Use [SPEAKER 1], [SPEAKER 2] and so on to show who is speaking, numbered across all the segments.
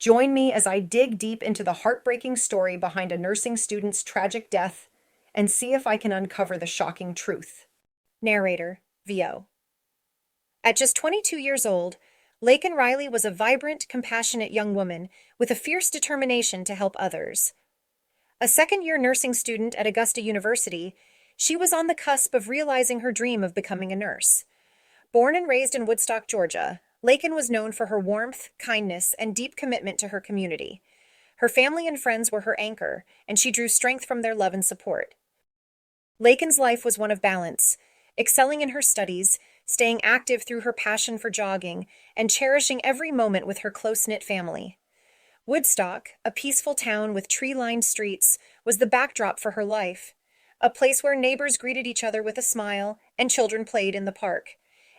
[SPEAKER 1] Join me as I dig deep into the heartbreaking story behind a nursing student's tragic death and see if I can uncover the shocking truth. Narrator, VO. At just 22 years old, Laken Riley was a vibrant, compassionate young woman with a fierce determination to help others. A second-year nursing student at Augusta University, she was on the cusp of realizing her dream of becoming a nurse. Born and raised in Woodstock, Georgia, Laken was known for her warmth, kindness, and deep commitment to her community. Her family and friends were her anchor, and she drew strength from their love and support. Laken's life was one of balance, excelling in her studies, staying active through her passion for jogging, and cherishing every moment with her close-knit family. Woodstock, a peaceful town with tree-lined streets, was the backdrop for her life, a place where neighbors greeted each other with a smile and children played in the park.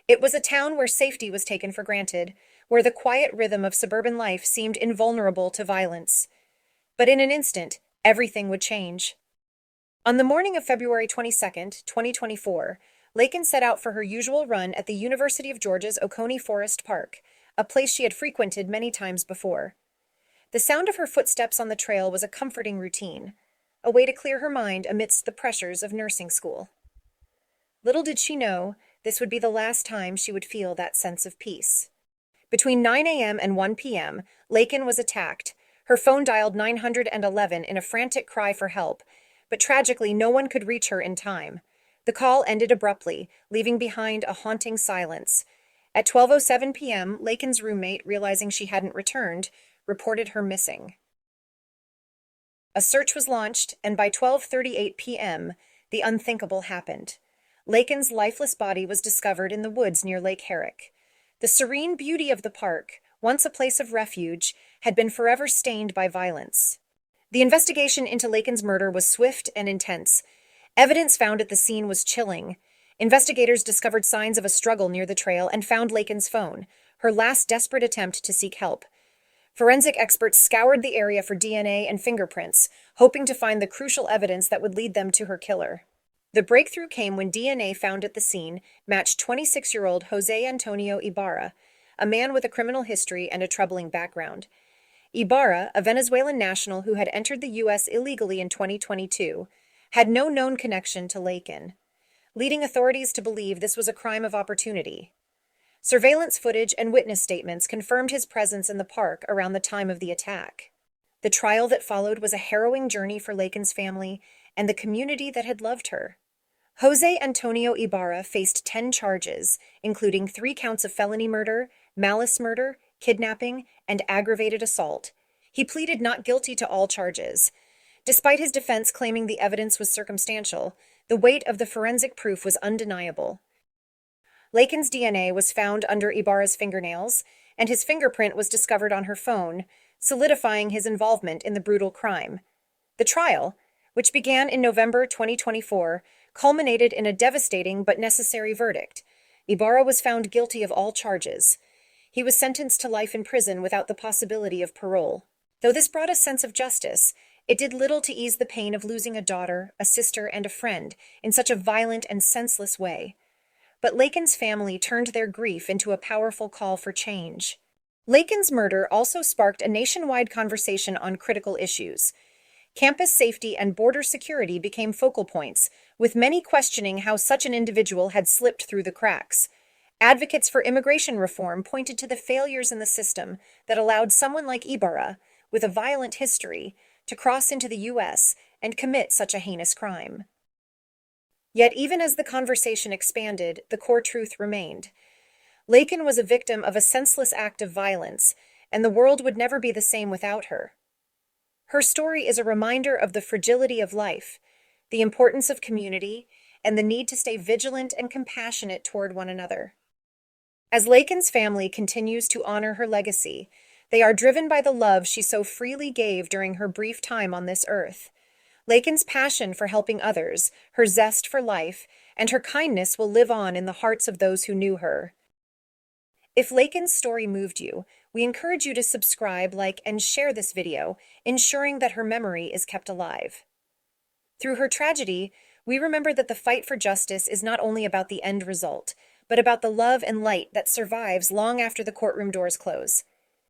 [SPEAKER 1] It was a town where safety was taken for granted, where the quiet rhythm of suburban life seemed invulnerable to violence. But in an instant, everything would change. On the morning of February 22nd, 2024, Laken set out for her usual run at the University of Georgia's Oconee Forest Park, a place she had frequented many times before. The sound of her footsteps on the trail was a comforting routine, a way to clear her mind amidst the pressures of nursing school. Little did she know, this would be the last time she would feel that sense of peace. Between 9 a.m. and 1 p.m., Laken was attacked. Her phone dialed 911 in a frantic cry for help, but tragically no one could reach her in time. The call ended abruptly, leaving behind a haunting silence. At 12:07 p.m., Laken's roommate, realizing she hadn't returned, reported her missing. A search was launched, and by 12:38 p.m., the unthinkable happened. Laken's lifeless body was discovered in the woods near Lake Herrick. The serene beauty of the park, once a place of refuge, had been forever stained by violence. The investigation into Laken's murder was swift and intense. Evidence found at the scene was chilling. Investigators discovered signs of a struggle near the trail and found Laken's phone, her last desperate attempt to seek help. Forensic experts scoured the area for DNA and fingerprints, hoping to find the crucial evidence that would lead them to her killer. The breakthrough came when DNA found at the scene matched 26-year-old Jose Antonio Ibarra, a man with a criminal history and a troubling background. Ibarra, a Venezuelan national who had entered the U.S. illegally in 2022, had no known connection to Laken, leading authorities to believe this was a crime of opportunity. Surveillance footage and witness statements confirmed his presence in the park around the time of the attack. The trial that followed was a harrowing journey for Laken's family and the community that had loved her. Jose Antonio Ibarra faced 10 charges, including 3 counts of felony murder, malice murder, kidnapping, and aggravated assault. He pleaded not guilty to all charges. Despite his defense claiming the evidence was circumstantial, the weight of the forensic proof was undeniable. Laken's DNA was found under Ibarra's fingernails, and his fingerprint was discovered on her phone, solidifying his involvement in the brutal crime. The trial, which began in November 2024, culminated in a devastating but necessary verdict. Ibarra was found guilty of all charges. He was sentenced to life in prison without the possibility of parole. Though this brought a sense of justice, it did little to ease the pain of losing a daughter, a sister, and a friend in such a violent and senseless way. But Laken's family turned their grief into a powerful call for change. Laken's murder also sparked a nationwide conversation on critical issues. Campus safety and border security became focal points, with many questioning how such an individual had slipped through the cracks. Advocates for immigration reform pointed to the failures in the system that allowed someone like Ibarra, with a violent history, to cross into the U.S. and commit such a heinous crime. Yet even as the conversation expanded, the core truth remained. Laken was a victim of a senseless act of violence, and the world would never be the same without her. Her story is a reminder of the fragility of life, the importance of community, and the need to stay vigilant and compassionate toward one another. As Laken's family continues to honor her legacy, they are driven by the love she so freely gave during her brief time on this earth. Laken's passion for helping others, her zest for life, and her kindness will live on in the hearts of those who knew her. If Laken's story moved you, we encourage you to subscribe, like, and share this video, ensuring that her memory is kept alive. Through her tragedy, we remember that the fight for justice is not only about the end result, but about the love and light that survives long after the courtroom doors close.